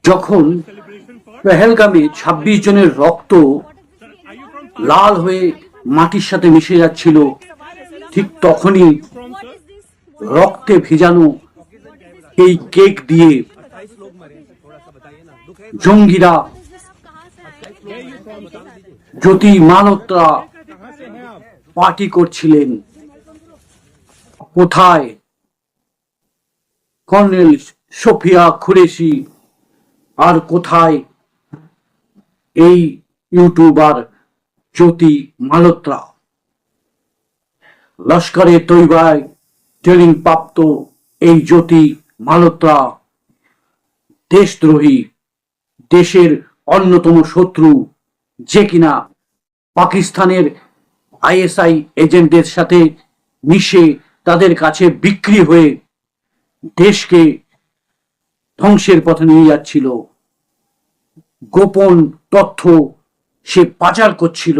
যখন পেহেলগামে ২৬ জনের রক্ত লাল হয়ে মাটির সাথে মিশে যাচ্ছিল, ঠিক তখনই রক্তে ভিজানো এই কেক দিয়ে জঙ্গিরা জ্যোতি মালহোত্রা পার্টি করছিলেন। কোথায় কর্নেল সোফিয়া কুরেশি, আর কোথায় এই ইউটিউবার জ্যোতি মালহোত্রা? লস্করে তৈবায় ট্রেনিং প্রাপ্ত এই জ্যোতি মালহোত্রা দেশদ্রোহী, দেশের অন্যতম শত্রু, যে কিনা পাকিস্তানের আইএসআই এজেন্টদের সাথে মিশে তাদের কাছে বিক্রি হয়ে দেশকে ধ্বংসের পথে নিয়ে যাচ্ছিল। গোপন তথ্য সে পাচার করছিল।